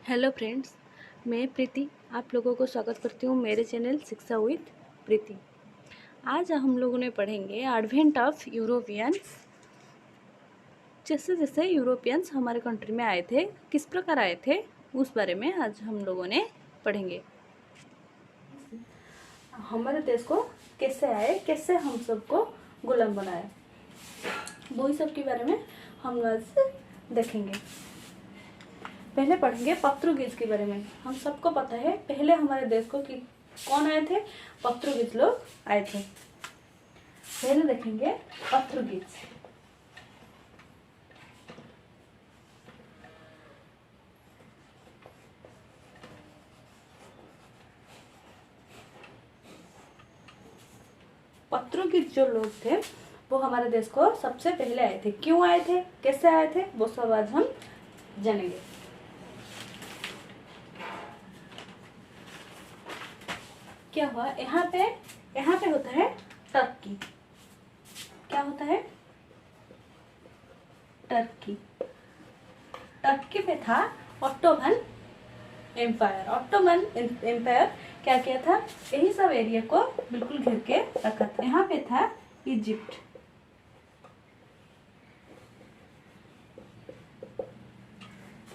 Hello friends, मैं प्रीति आप लोगों को स्वागत करती हूँ मेरे चैनल शिक्षा विद प्रीति। आज हम लोगों ने पढ़ेंगे एडवेंट ऑफ यूरोपियंस। जैसे जैसे यूरोपियंस हमारे कंट्री में आए थे, किस प्रकार आए थे, उस बारे में आज हम लोगों ने पढ़ेंगे। हमारे देश को कैसे आए, कैसे हम सबको गुलाम बनाए, वही सब के बारे में हम आज देखेंगे। पहले पढ़ेंगे पोर्तुगीज के बारे में। हम सबको पता है पहले हमारे देश को कि कौन आए थे, पोर्तुगीज लोग आए थे। पहले देखेंगे पोर्तुगीज। पोर्तुगीज जो लोग थे वो हमारे देश को सबसे पहले आए थे। क्यों आए थे, कैसे आए थे, वो सब आज हम जानेंगे। क्या हुआ, यहाँ पे होता है टर्की। क्या होता है, टर्की। टर्की पे था ऑटोमन एम्पायर। ऑटोमन एम्पायर क्या किया था, यही सब एरिया को बिल्कुल घेर के रखा था। यहाँ पे था इजिप्ट।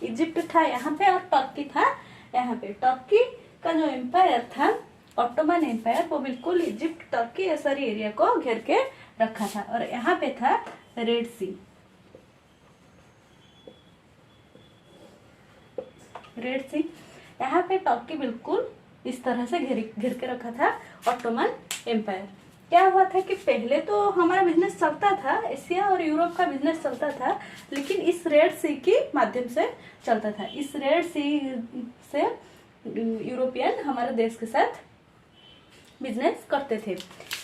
इजिप्ट था यहाँ पे और टर्की था यहाँ पे। टर्की का जो एम्पायर था ऑटोमन एम्पायर, वो बिल्कुल इजिप्ट, टर्की ये सारी एरिया को घेर के रखा था। और यहाँ पे था रेड सी। रेड सी यहाँ पे टर्की बिल्कुल इस तरह से घेर के रखा था ऑटोमन एम्पायर। क्या हुआ था कि पहले तो हमारा बिजनेस चलता था, एशिया और यूरोप का बिजनेस चलता था, लेकिन इस रेड सी के माध्यम से चलता था। इस रेड सी से यूरोपियन हमारे देश के साथ बिजनेस करते थे।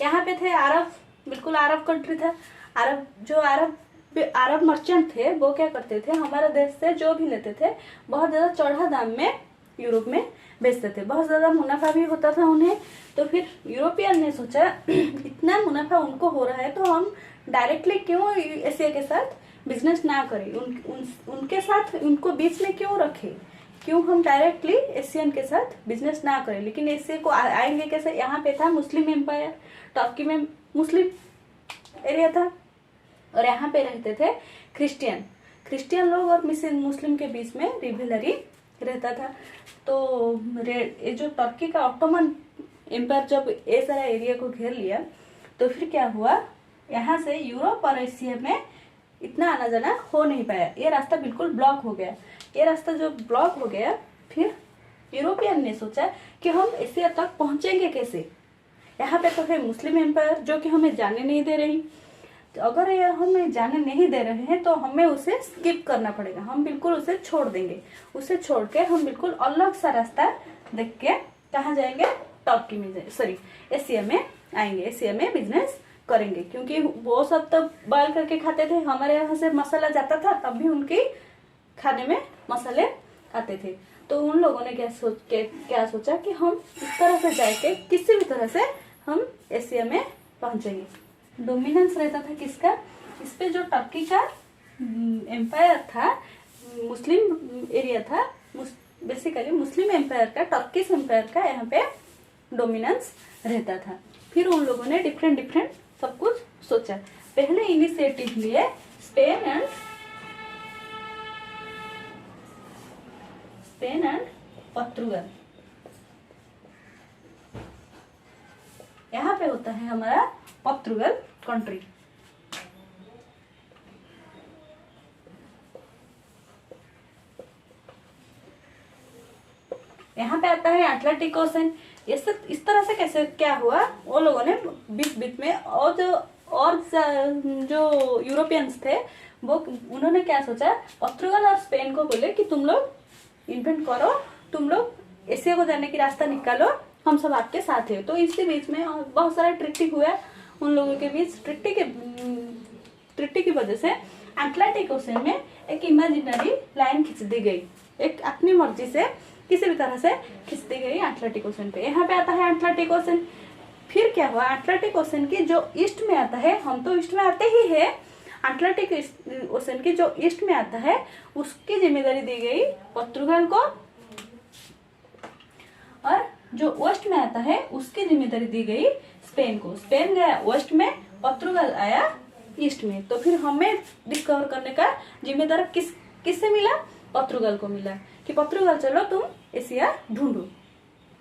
यहाँ पे थे अरब, बिल्कुल अरब कंट्री था। अरब मर्चेंट थे, वो क्या करते थे, हमारे देश से जो भी लेते थे बहुत ज़्यादा चढ़ा दाम में यूरोप में बेचते थे। बहुत ज़्यादा मुनाफा भी होता था उन्हें। तो फिर यूरोपियन ने सोचा इतना मुनाफा उनको हो रहा है तो हम डायरेक्टली क्यों एशिया के साथ बिजनेस ना करें, उनके साथ उनको बीच में क्यों रखें, क्यों हम डायरेक्टली एशियन के साथ बिजनेस ना करें। लेकिन एशिया को आएंगे कैसे। यहाँ पे था मुस्लिम एम्पायर, टर्की में मुस्लिम एरिया था और यहाँ पे रहते थे क्रिश्चियन लोग और मुस्लिम के बीच में रिवेलरी रहता था। तो ये जो टर्की का ऑटोमन एम्पायर जब ये सारा एरिया को घेर लिया तो फिर क्या हुआ, यहाँ से यूरोप और एशिया में इतना आना जाना हो नहीं पाया। ये रास्ता बिल्कुल ब्लॉक हो गया। ये रास्ता जो ब्लॉक हो गया, फिर यूरोपियन ने सोचा कि हम एशिया तक पहुंचेंगे कैसे। यहाँ पे तो है मुस्लिम एम्पायर जो कि हमें जाने नहीं दे रही। तो अगर ये हमें जाने नहीं दे रहे हैं तो हमें उसे स्किप करना पड़ेगा, हम बिल्कुल उसे छोड़ देंगे। उसे छोड़ के हम बिल्कुल अलग सा रास्ता देख के कहाँ जाएंगे, टर्की में एशिया में आएंगे, एशिया में बिजनेस करेंगे। क्योंकि वो सब तो बॉयल करके खाते थे, हमारे यहाँ से मसाला जाता था तब भी उनके खाने में मसाले आते थे। तो उन लोगों ने क्या सोचा कि हम इस तरह से जाके किसी भी तरह से हम एशिया में पहुंचेंगे। डोमिनेंस रहता था किसका, इस पे जो टर्की का एम्पायर था, मुस्लिम एरिया था, बेसिकली मुस्लिम एम्पायर का, टर्किश एम्पायर का यहाँ पे डोमिनेंस रहता था। फिर उन लोगों ने डिफरेंट सब कुछ सोचा। पहले इनिशिएटिव लिए स्पेन एंड पोर्तुगल। यहाँ पे होता है हमारा पोर्तुगल कंट्री। यहाँ पे आता है अटलांटिक ओशन। इस तरह से कैसे क्या हुआ, वो लोगों ने बीच में और जो यूरोपियंस थे वो उन्होंने क्या सोचा, पोर्तुगल और स्पेन को बोले कि तुम लोग इन्वेंट करो, तुम लोग एशिया को जाने की रास्ता निकालो, हम सब आपके साथ है। तो इसी बीच में बहुत सारा ट्रिटी हुआ उन लोगों के बीच। ट्रिटी की वजह से अटलांटिक ओशन में एक इमेजिनरी लाइन खींच दी गई, एक अपनी मर्जी से किसी भी तरह से खींच दी गई अटलांटिक ओशन पे। यहाँ पे आता है अटलांटिक ओशन। फिर क्या हुआ, अटलांटिक ओशन की जो ईस्ट में आता है, हम तो ईस्ट में आते ही है, अटलांटिक ओशन की जो ईस्ट में आता है उसकी जिम्मेदारी दी गई पोर्तुगल को जो वेस्ट में आता है उसकी जिम्मेदारी दी गई स्पेन को। स्पेन गया वेस्ट में, पोर्तुगाल आया ईस्ट में। तो फिर हमें डिस्कवर करने का जिम्मेदार किससे मिला? पोर्तुगाल को मिला कि पोर्तुगाल चलो तुम एशिया ढूंढो,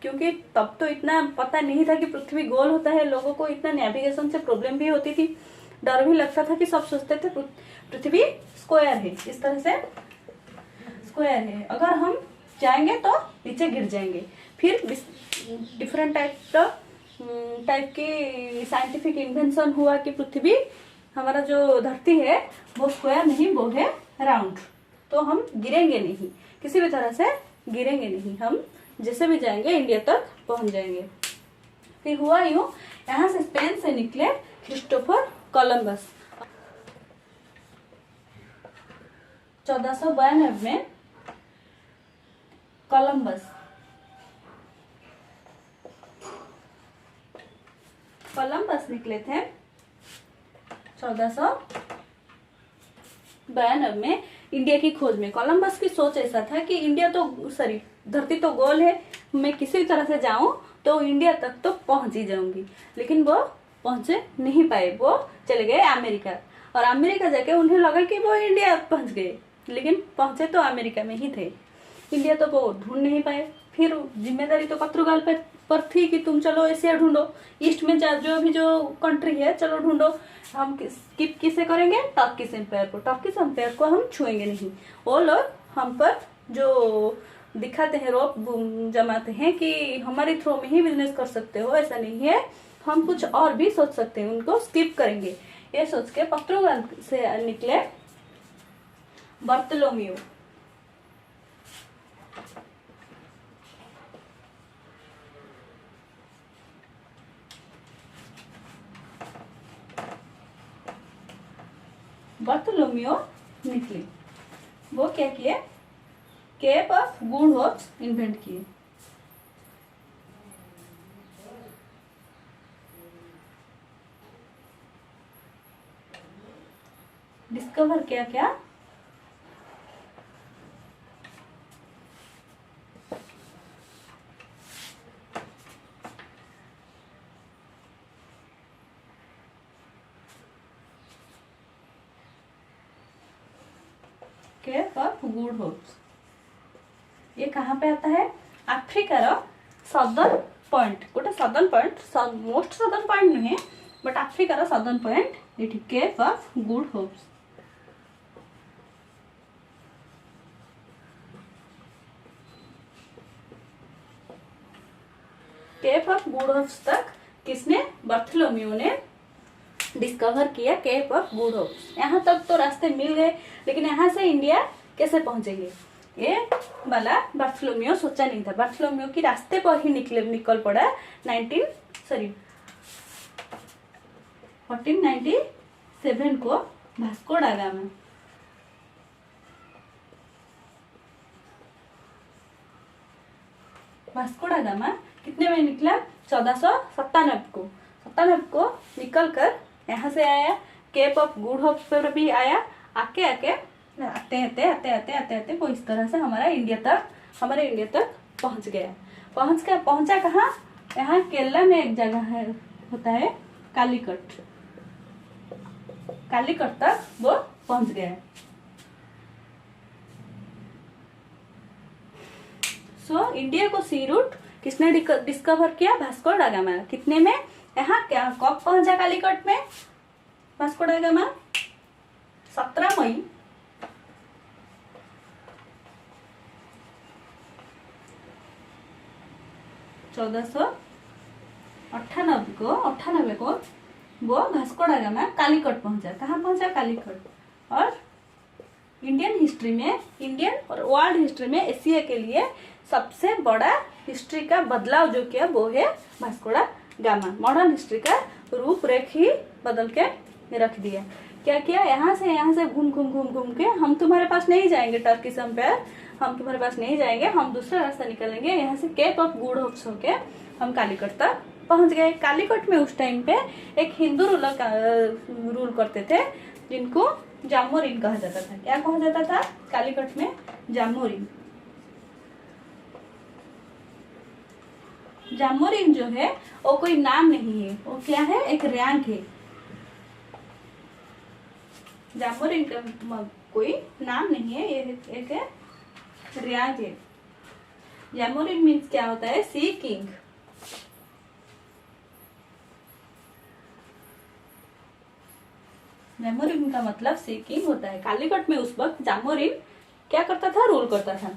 क्योंकि तब तो इतना पता नहीं था कि पृथ्वी गोल होता है। लोगों को इतना नेविगेशन से प्रॉब्लम भी होती थी, डर भी लगता था कि सब सोचते थे पृथ्वी स्क्वायर है, इस तरह से स्क्वायर है, अगर हम जाएंगे तो नीचे गिर जाएंगे। फिर डिफरेंट टाइप की साइंटिफिक इन्वेंशन हुआ कि पृथ्वी, हमारा जो धरती है वो स्क्वायर नहीं, वो है राउंड। तो हम गिरेंगे नहीं, किसी भी तरह से गिरेंगे नहीं, हम जैसे भी जाएंगे इंडिया तक पहुंच जाएंगे। फिर हुआ यूं, यहाँ से स्पेन से निकले क्रिस्टोफर कोलंबस। 1492 में कोलंबस निकले थे 1492 में इंडिया की खोज में। कोलंबस की सोच ऐसा था कि इंडिया तो धरती तो गोल है, मैं किसी तरह से जाऊं तो इंडिया तक तो पहुंच ही जाऊंगी। लेकिन वो पहुंचे नहीं पाए, वो चले गए अमेरिका, और अमेरिका जाके उन्हें लगा कि वो इंडिया पहुंच गए, लेकिन पहुंचे तो अमेरिका में ही थे। इंडिया तो वो ढूंढ नहीं पाए। फिर जिम्मेदारी तो पोर्तुगाल पर थी कि तुम चलो एशिया ढूंढो, ईस्ट में जो भी जो कंट्री है चलो ढूंढो। हम किसे करेंगे? टर्किश एम्पायर को। टर्किश एम्पायर को हम छुएंगे नहीं। वो लोग हम पर जो दिखाते हैं, रोप जमाते हैं कि हमारे थ्रू में ही बिजनेस कर सकते हो, ऐसा नहीं है, हम कुछ और भी सोच सकते हैं, उनको स्किप करेंगे। ये सोच के पोर्तुगाल से निकले बार्थोलोम्यू। बार्थोलोम्यू निकले, वो क्या किए? Cape of Good Hopes invent किए। डिस्कवर क्या क्या? Cape of Good Hopes. ये कहाँ पे आता है? अफ्रिकार सदर्न पॉइंट, गोटे southern point, most southern point नुहे, बट अफ्रिकार सदर्न पॉइंट ये Cape of Good Hopes. Cape of Good Hopes तक किसने? बार्थोलोम्यू ने डिस्कवर किया केप ऑफ गुड होप्स। यहाँ तक तो रास्ते मिल गए, लेकिन यहाँ से इंडिया कैसे पहुंचेंगे ये वाला बार्थोलोम्यू सोचा नहीं था। बार्थोलोम्यू की रास्ते पर ही निकल पड़ा 1497 को वास्को डा गामा। वास्को डा गामा कितने में निकला? 1497 को निकल कर यहाँ से आया, केप ऑफ गुड होप्स पर भी आया, आते आते वो इस तरह से हमारे इंडिया तक पहुंच गया। पहुंचा कहाँ? यहाँ केरला में एक जगह है, होता है कालीकट तक वो पहुंच गया। सो इंडिया को सी रूट किसने डिस्कवर किया? वास्को डा गामा। कितने में? यहाँ क्या कब पहुंचा कालीकट में वास्को डा गामा? 17 मई 1498 को वो वास्को डा गामा कालीकट पहुंचा। कहाँ पहुंचा? कालीकट। और इंडियन हिस्ट्री में, इंडियन और वर्ल्ड हिस्ट्री में एशिया के लिए सबसे बड़ा हिस्ट्री का बदलाव जो किया वो है वास्को डा गामा। मॉडर्न हिस्ट्री का रूपरेख ही बदल के रख दिया। क्या किया? यहाँ से घूम के हम तुम्हारे पास नहीं जाएंगे टर्किश एम्पायर, हम तुम्हारे पास नहीं जाएंगे, हम दूसरा रास्ता निकलेंगे। यहाँ से केप ऑफ गुड होप्स होके हम कालीकट तक पहुंच गए। कालीकट में उस टाइम पे एक हिंदू रूल करते थे जिनको जामोरिन कहा जाता था। क्या कहा जाता था कालीकट में? जामोरिन। जामोरिन जो है वो कोई नाम नहीं है, वो क्या है, एक रैंक है। जामोरिन का कोई नाम नहीं है, ये एक रैंक है। जामोरिन मीन्स क्या होता है, सी किंग। जामोरिन का मतलब सी किंग होता है। कालीकट में उस वक्त जामोरिन क्या करता था, रूल करता था।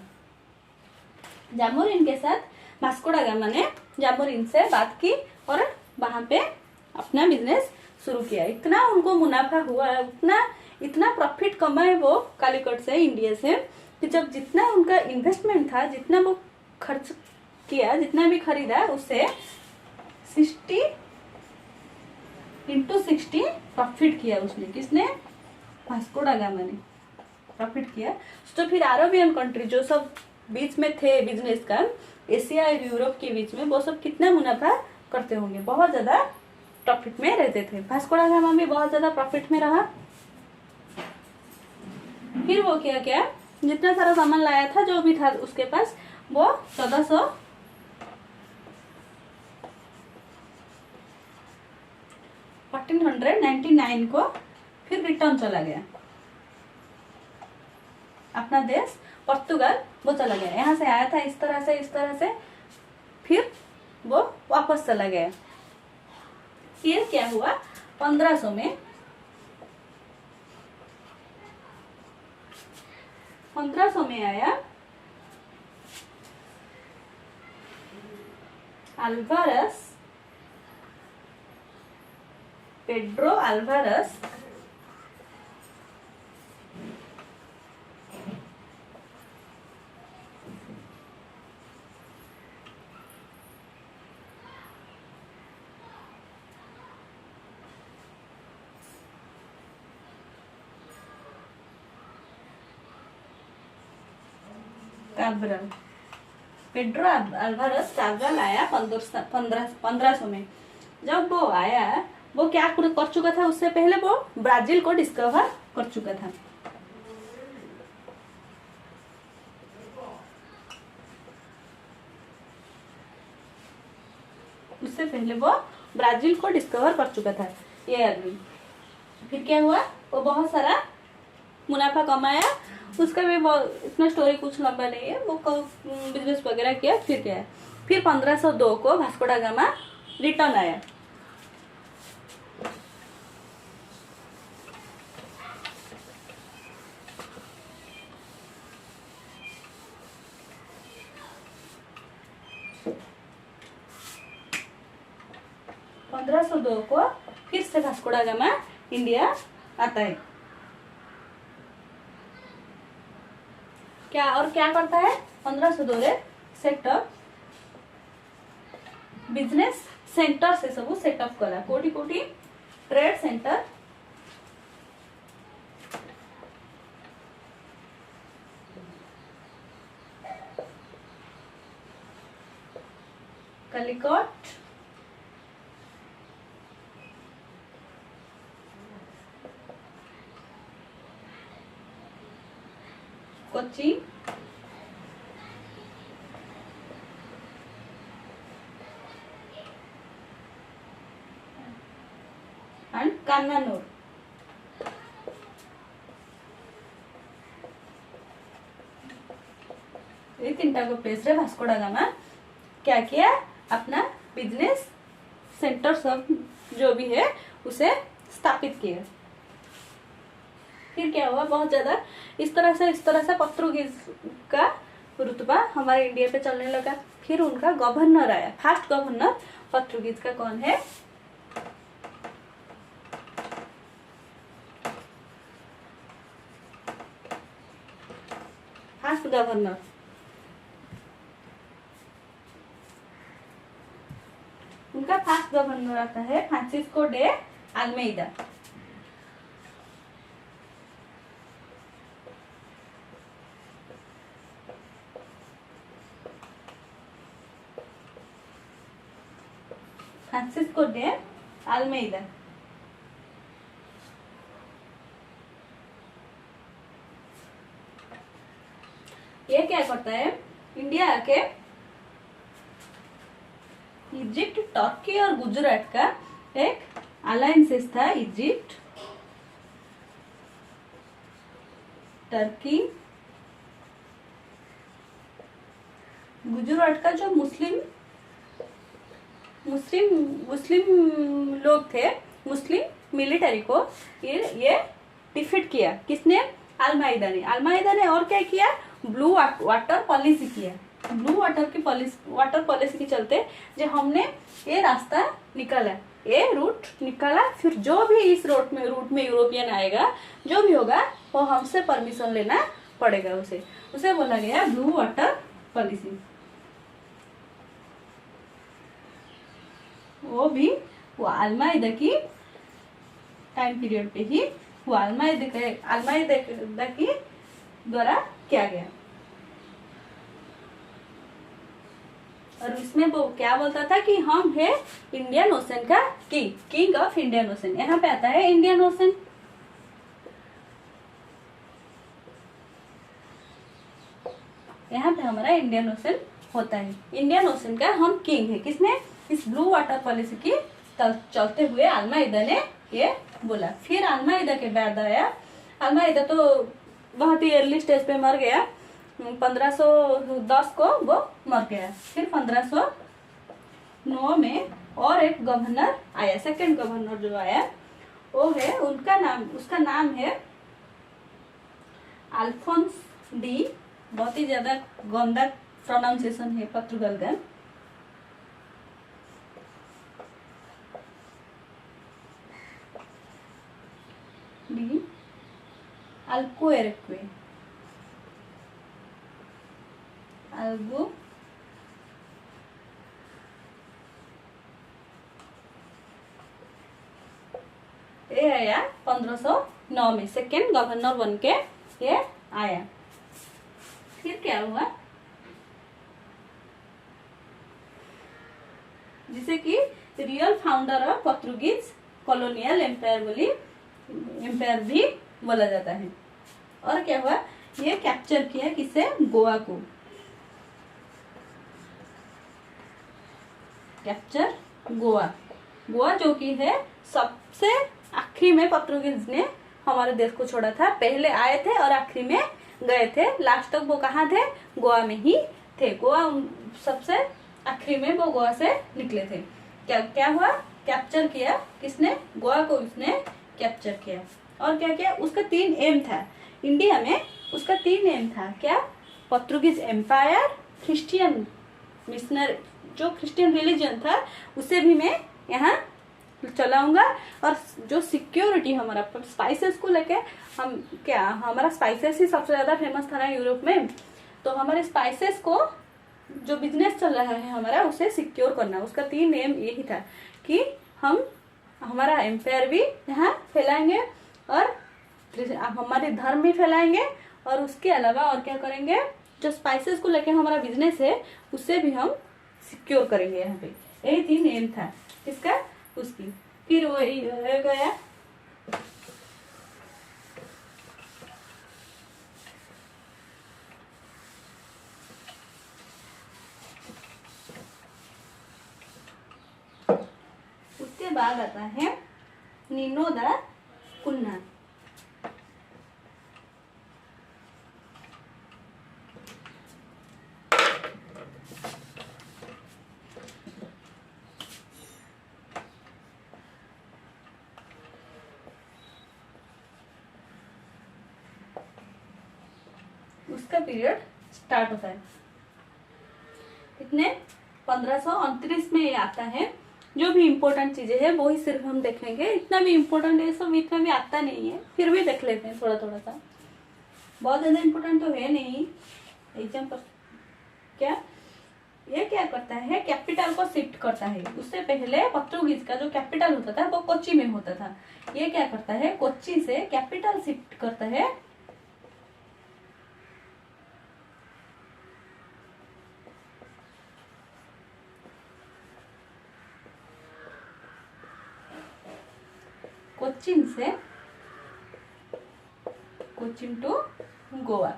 जामोरिन के साथ वास्को दा गामा ने जामोरिन से बात की और वहां पे अपना बिजनेस शुरू किया। इतना उनको मुनाफा हुआ, इतना प्रॉफिट कमाए वो कालीकट से, इंडिया से, कि जब जितना उनका इन्वेस्टमेंट था, जितना वो खर्च किया, जितना भी खरीदा, उससे 60 × 60 प्रॉफिट किया उसने। किसने, वास्को दा गामा ने प्रॉफिट किया। तो फिर अरबियन कंट्री जो सब बीच में थे बिजनेस का, एशिया और यूरोप के बीच में, वो सब कितना मुनाफा करते होंगे, बहुत ज्यादा प्रॉफिट में रहते थे। वास्को दा गामा भी बहुत ज्यादा प्रॉफिट में रहा। फिर वो क्या क्या जितना सारा सामान लाया था, जो भी था उसके पास, वो 1499 को फिर रिटर्न चला गया अपना देश पुर्तगाल। वो चला गया, यहाँ से आया था इस तरह से, फिर वो वापस चला गया। फिर क्या हुआ, 1500 में 1500 में आया अल्वारस, पेड्रो अल्वारस, काब्रल। पेड्रो अल्वारस काब्रल आया 1500 में। जब वो आया, वो क्या कर चुका था, उससे पहले वो ब्राजील को डिस्कवर कर चुका था। उससे पहले वो ब्राजील को डिस्कवर कर चुका था ये आदमी। फिर क्या हुआ, वो बहुत सारा मुनाफा कमाया। उसका भी इतना स्टोरी कुछ लंबा नहीं है, वो बिजनेस वगैरह किया। फिर क्या है, फिर 1502 को वास्को दा गामा रिटर्न आया। को फिर से वास्को दा गामा इंडिया आता है। क्या करता है, 1502 सेक्टर बिजनेस सेंटर से सब सेटअप कला। कोटी कोटी trade center, Calicut, Kochi, and Cannanore. ये तीनटा को प्लेस रे वास्को दा गामा क्या किया, अपना बिजनेस सेंटर सब जो भी है उसे स्थापित किया। फिर क्या हुआ, बहुत ज्यादा इस तरह से पोर्तुगीज का रुतबा हमारे इंडिया पे चलने लगा। फिर उनका गवर्नर आया, फर्स्ट गवर्नर पोर्तुगीज का कौन है, फर्स्ट गवर्नर उनका फर्स्ट गवर्नर आता है Francisco de Almeida. Francisco de Almeida. ये क्या करता है, इंडिया आके इजिप्ट, टर्की और गुजरात का एक अलायंसेस था। इजिप्ट, टर्की, गुजरात का जो मुस्लिम मुस्लिम मुस्लिम लोग थे, मुस्लिम मिलिट्री को ये डिफीट किया। किसने? अल-माइदा ने। अल-माइदा ने और क्या किया? ब्लू वाटर पॉलिसी किया। ब्लू वाटर पॉलिसी के चलते जो हमने ये रास्ता निकाला, ये रूट निकाला, फिर जो भी इस रूट में यूरोपियन आएगा, जो भी होगा वो हमसे परमिशन लेना पड़ेगा। उसे बोला गया ब्लू वाटर पॉलिसी। वो अल-माइदा की टाइम पीरियड पे ही वो अल-माइदा की द्वारा किया गया। और इसमें वो क्या बोलता था कि हम है इंडियन ओशन का किंग ऑफ इंडियन ओशन। यहाँ पे आता है इंडियन ओशन। यहाँ पे हमारा इंडियन ओशन होता है। इंडियन ओशन का हम किंग है। किसने? इस ब्लू वाटर पॉलिसी की चलते हुए अल-माइदा ने ये बोला। फिर अल-माइदा के बाद आया, अल-माइदा तो बहुत ही अर्ली स्टेज पे मर गया। 1510 को वो मर गया। फिर 1509 में और एक गवर्नर आया, सेकंड गवर्नर जो आया वो है, उसका नाम है अल्फोंस डी। बहुत ही ज्यादा गंदा प्रोनाउंसिएशन है पोर्तुगल का। डी अल्बुquerque, ये आया 1509 में, सेकेंड गवर्नर बन के ये आया। फिर क्या हुआ? जिसे कि real founder of Portuguese colonial empire भी बोला जाता है। और क्या हुआ? ये कैप्चर किया किसे? गोवा को। कैप्चर गोवा जो कि है सबसे आखिरी में पोर्तुगीज ने हमारे देश को छोड़ा था। पहले आए थे और आखिरी में गए थे। लास्ट तक वो कहाँ थे? गोवा में ही थे। गोवा सबसे आखिरी में वो गोवा से निकले थे। क्या हुआ? कैप्चर किया। किसने? गोवा को उसने कैप्चर किया। और क्या किया? उसका 3 एम था इंडिया में। उसका 3 एम था। क्या? पोर्तुगीज एम्पायर, क्रिश्चियन मिशनर, जो क्रिश्चियन रिलीजन था उसे भी मैं यहाँ चलाऊंगा। और जो सिक्योरिटी हमारा स्पाइसेस को लेके, हमारा स्पाइसेस ही सबसे ज्यादा फेमस था ना यूरोप में। तो हमारे स्पाइसेस को जो बिजनेस चल रहा है हमारा, उसे सिक्योर करना। उसका 3 एम यही था कि हम हमारा एम्पायर भी यहाँ फैलाएंगे और हमारे धर्म भी फैलाएंगे। और उसके अलावा और क्या करेंगे? जो स्पाइसेस को लेके हमारा बिजनेस है उसे भी हम सिक्योर करेंगे। यहाँ पे यही 3 एम था इसका, उसकी। फिर वो गया उसके बाद आता है नीनो दा कुन्ना। उसका पीरियड स्टार्ट होता है कितने? 1529 में ये आता है। जो भी इम्पोर्टेंट चीजें हैं वो ही सिर्फ हम देखेंगे। इतना भी इम्पोर्टेंट है सब, इतना भी आता नहीं है, फिर भी देख लेते हैं थोड़ा थोड़ा सा। बहुत ज्यादा इम्पोर्टेंट तो है नहीं एग्जाम पर। ये क्या करता है? कैपिटल को शिफ्ट करता है। उससे पहले पोर्तुगीज का जो कैपिटल होता था वो कोच्चि में होता था। ये क्या करता है? कोच्चि से कैपिटल शिफ्ट करता है कोच्चिन टू गोवा।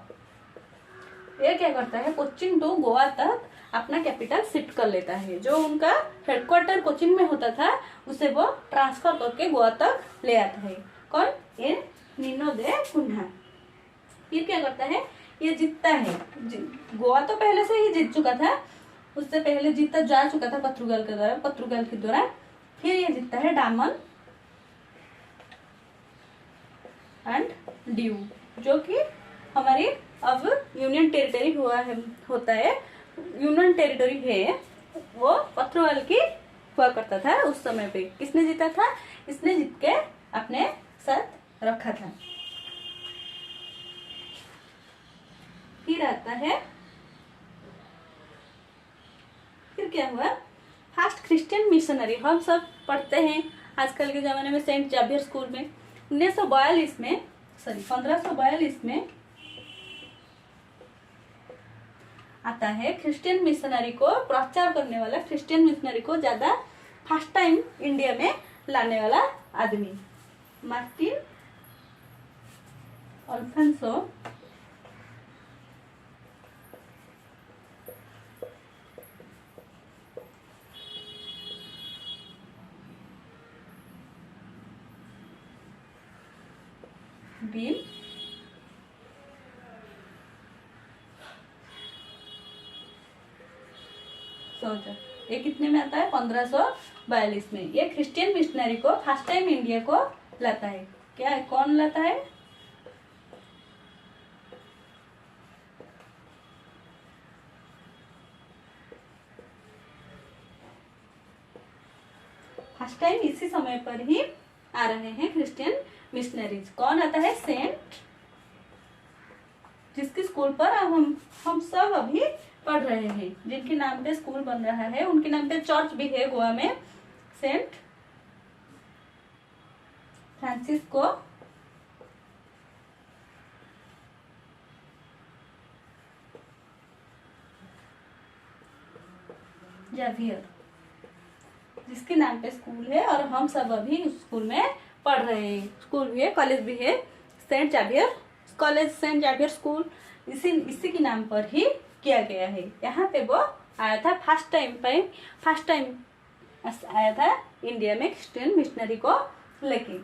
ये क्या करता है, कोचिन टू गोवा तक अपना कैपिटल शिफ्ट कर लेता है। जो उनका हेडक्वार्टर कोचिन में होता था उसे वो ट्रांसफर करके गोवा तक ले आता है। कौन, ये नीनो दे कुन्हा। फिर क्या करता है, ये जीतता है। गोवा तो पहले से ही जीत चुका था, उससे पहले जीता जा चुका था पोर्तुगाल के द्वारा। फिर ये जीतता है डामन एंड ड्यू, जो कि हमारी अब यूनियन टेरिटरी होता है, यूनियन टेरिटरी है। वो पोर्तुगाल की हुआ करता था उस समय पे। किसने जीता था, इसने जीत के अपने साथ रखा था। फिर आता है, फिर क्या हुआ, फर्स्ट क्रिश्चियन मिशनरी। हम सब पढ़ते हैं आजकल के जमाने में सेंट जावियर स्कूल में। 1542 में आता है क्रिश्चियन मिशनरी को प्रचार करने वाला, क्रिश्चियन मिशनरी को ज्यादा फर्स्ट टाइम इंडिया में लाने वाला आदमी मार्टिन अल्फांसो बिल सोचा। ये कितने में आता है, 1542 में। ये क्रिश्चियन मिशनरी को फर्स्ट टाइम इंडिया को लाता है। क्या, कौन लाता है, फर्स्ट टाइम इसी समय पर ही आ रहे हैं क्रिश्चियन मिशनरीज। कौन आता है, सेंट, जिसके स्कूल पर अब हम सब अभी पढ़ रहे हैं, जिनके नाम पे स्कूल बन रहा है, उनके नाम पे चर्च भी है गोवा में। सेंट फ्रांसिस्को जावियर, जिसके नाम पे स्कूल है और हम सब अभी उस स्कूल में पढ़ रहे हैं। स्कूल भी है, कॉलेज भी है, saint Xavier college, saint Xavier school, इसी के नाम पर ही किया गया है। यहाँ पे वो आया था फर्स्ट टाइम आया था इंडिया में क्रिश्चियन मिशनरी को लेके।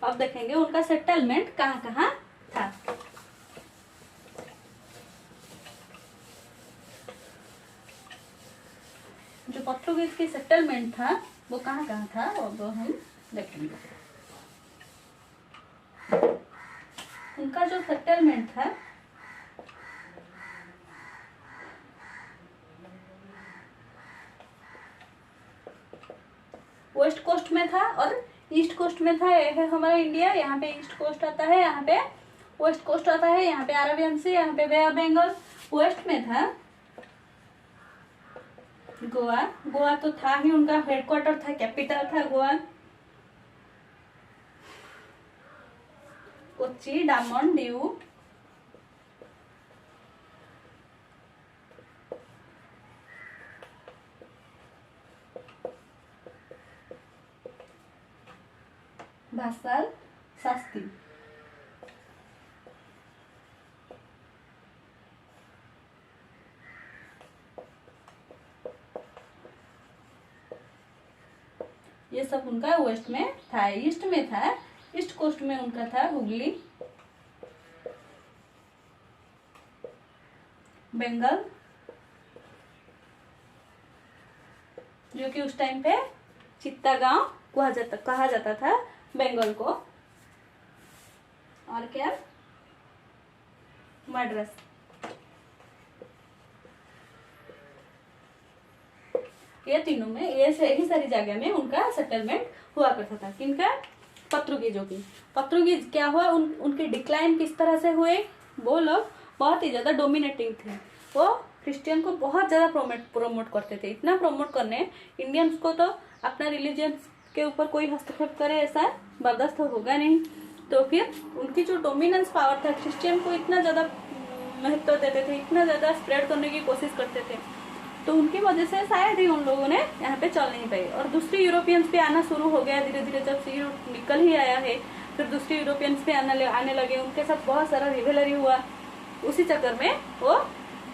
अब देखेंगे उनका सेटलमेंट कहाँ कहाँ था। जो पोर्तुगीज की सेटलमेंट था वो कहाँ कहाँ था, अब हम देखेंगे। उनका जो सेटलमेंट था वेस्ट कोस्ट में था और ईस्ट कोस्ट में था। ये है हमारा इंडिया, यहाँ पे ईस्ट कोस्ट आता है, यहाँ पे वेस्ट कोस्ट आता है, यहाँ पे अरेबियन सी, यहाँ पे बे ऑफ बंगाल। वेस्ट में था गोवा तो था ही, उनका हेडक्वार्टर था, कैपिटल था गोवा। कोच्चि, डामन, दीव, भासाल, शास्त्री। ये सब उनका वेस्ट में था। ईस्ट में था, ईस्ट कोस्ट में उनका था हुगली, बंगाल, जो कि उस टाइम पे चित्तागांव कहा जाता था बंगाल को। और क्या, मद्रास। ये तीनों में, ये ही सारी जगह में उनका सेटलमेंट हुआ करता था। किनका, पोर्तुगीजों की। पोर्तुगीज क्या हुआ, उनके डिक्लाइन किस तरह से हुए, वो लोग बहुत ही ज्यादा डोमिनेटिंग थे। वो क्रिश्चियन को बहुत ज्यादा प्रोमोट करते थे। इतना प्रोमोट करने, इंडियंस को तो अपना रिलीजन के ऊपर कोई हस्तक्षेप करे ऐसा बर्दाश्त होगा नहीं। तो फिर उनकी जो डोमिनेंस पावर था, क्रिश्चियन को इतना ज्यादा महत्व देते थे, इतना ज़्यादा स्प्रेड करने की कोशिश करते थे, तो उनकी वजह से शायद ही उन लोगों ने यहाँ पे चल नहीं पाई। और दूसरी यूरोपियंस पे आना शुरू हो गया धीरे धीरे, जब से यूरोप निकल ही आया है फिर दूसरी यूरोपियंस पे आने लगे, उनके साथ बहुत सारा रिवेलरी हुआ, उसी चक्कर में वो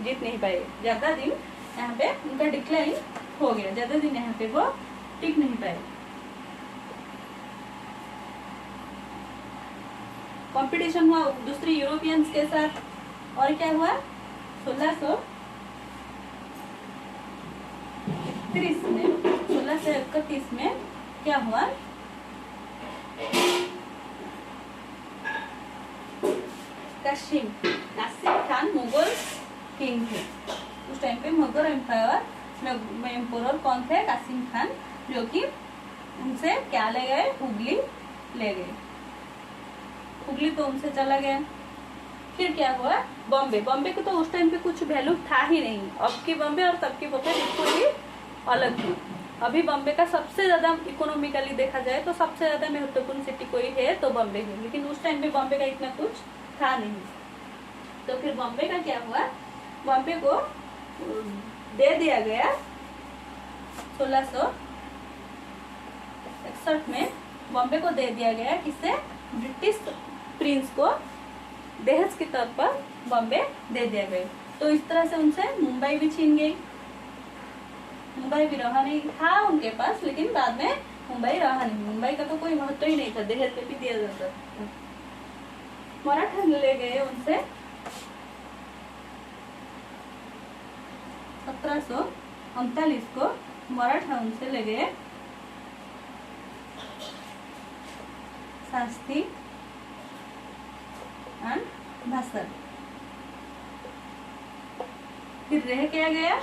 जीत नहीं पाए। ज़्यादा दिन यहाँ पे उनका डिक्लाइन हो गया, ज़्यादा दिन यहाँ पे वो टिक नहीं पाए। कंपटीशन हुआ दूसरी यूरोपियंस के साथ, और क्या हुआ 1631 में क्या हुआ, कासिम खान मुगल किंग थे। उस टाइम पे मुगल एम्पायर में एम्पोरर कौन थे, कासिम खान, जो कि उनसे क्या ले गए, हुगली ले गए। हुगली तो उनसे चला गया। फिर क्या हुआ, बॉम्बे को तो उस टाइम पे कुछ वैल्यू था ही नहीं। अब की बॉम्बे और तब की बॉम्बे बिल्कुल ही अलग थी। अभी बॉम्बे का सबसे ज्यादा इकोनॉमिकली देखा जाए तो सबसे ज्यादा महत्वपूर्ण सिटी कोई है तो बॉम्बे है, लेकिन उस टाइम पे बॉम्बे का इतना कुछ था नहीं। तो फिर बॉम्बे का क्या हुआ, बॉम्बे को दे दिया गया 1661 में बॉम्बे को दे दिया गया, किससे, ब्रिटिश प्रिंस को दहेज के तौर पर बॉम्बे दे दिया गया। तो इस तरह से उनसे मुंबई भी छीन गई। मुंबई भी रहा नहीं था उनके पास, लेकिन बाद में मुंबई रहा नहीं। मुंबई का तो कोई महत्व ही नहीं था, दहेज पे भी दिया जाता था। मराठा ले गए उनसे 1739 को मराठा उनसे ले गए शास्त्री एंड भाषण। फिर रह क्या गया,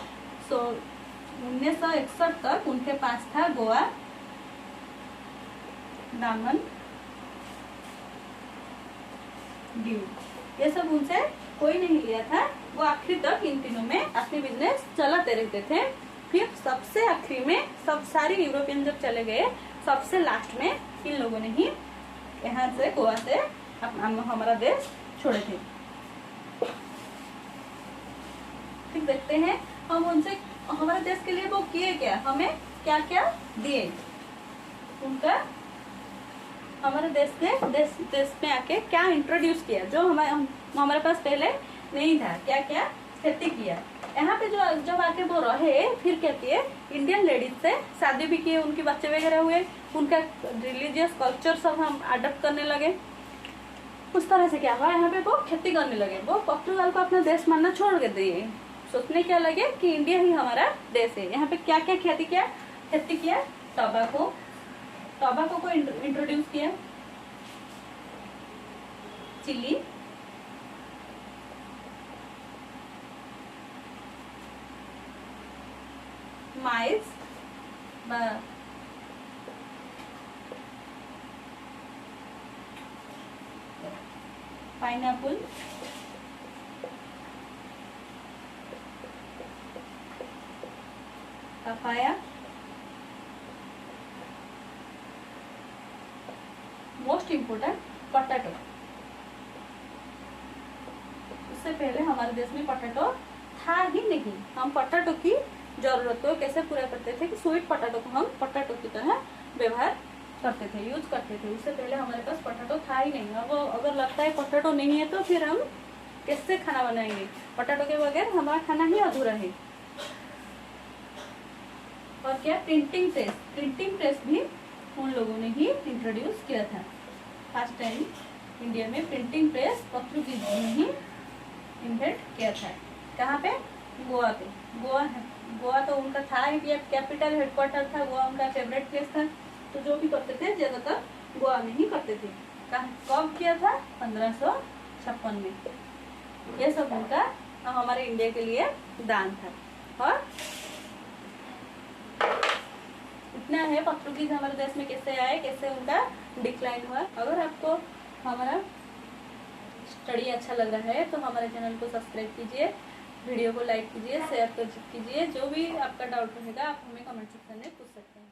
1961 तक उनके पास था गोवा, दामन, दीव, ये सब उनसे कोई नहीं लिया था। वो आखिरी तक इन तीनों में अपनी बिजनेस चलाते रहते थे। फिर सबसे आखिरी में सब सारी यूरोपियन जब चले गए, सबसे लास्ट में इन लोगों ने ही यहाँ से गोवा से हमारा देश छोड़े थे। फिर देखते हैं हम उनसे हमारे देश के लिए वो किए क्या, हमें क्या क्या दिए। उनका हमारे देश में आके क्या इंट्रोड्यूस किया जो हमारे पास पहले नहीं था, क्या क्या खेती किया। यहाँ पे जब आके वो रहे, फिर क्या किए, इंडियन लेडीज से शादी भी किए, उनके बच्चे वगैरह हुए, उनका रिलीजियस कल्चर सब हम अडॉप्ट करने लगे। उस तरह से क्या हुआ, यहाँ पे वो खेती करने लगे। वो पोर्तुगाल को अपना देश मानना छोड़ के दिए, सोचने क्या लगे कि इंडिया ही हमारा देश है। यहाँ पे क्या क्या खेती किया, टोबैको को इंट्रोड्यूस किया, chilli, maize, pineapple, papaya, most important potato. उससे पहले हमारे देश में पोटैटो था ही नहीं। हम पोटैटो की जरूरत को कैसे पूरा करते थे कि स्वीट पोटैटो को हम पोटैटो की तरह व्यवहार करते थे, यूज करते थे। उससे पहले हमारे पास पोटैटो था ही नहीं। अब अगर लगता है पोटैटो नहीं है तो फिर हम कैसे खाना बनाएंगे, पोटैटो के बगैर हमारा खाना ही अधूरा है। और क्या, प्रिंटिंग प्रेस भी उन लोगों ने ही इंट्रोड्यूस किया था। फर्स्ट टाइम इंडिया में प्रिंटिंग प्रेस पोर्तुगीज ने ही इन्वेंट किया था। कहाँ पे, गोवा पे। गोवा तो उनका था इंडिया कैपिटल, हेडक्वार्टर था, गोवा उनका फेवरेट प्लेस था। तो जो भी करते थे ज्यादातर गोवा में ही करते थे। कब किया था, 1556 में। ये सब उनका हमारे इंडिया के लिए दान था। और इतना है पोर्तुगीज हमारे देश में कैसे आए, कैसे उनका डिक्लाइन हुआ। अगर आपको हमारा स्टडी अच्छा लग रहा है तो हमारे चैनल को सब्सक्राइब कीजिए, वीडियो को लाइक कीजिए, शेयर कीजिए। जो भी आपका डाउट रहेगा आप हमें कमेंट सेक्शन में पूछ सकते हैं।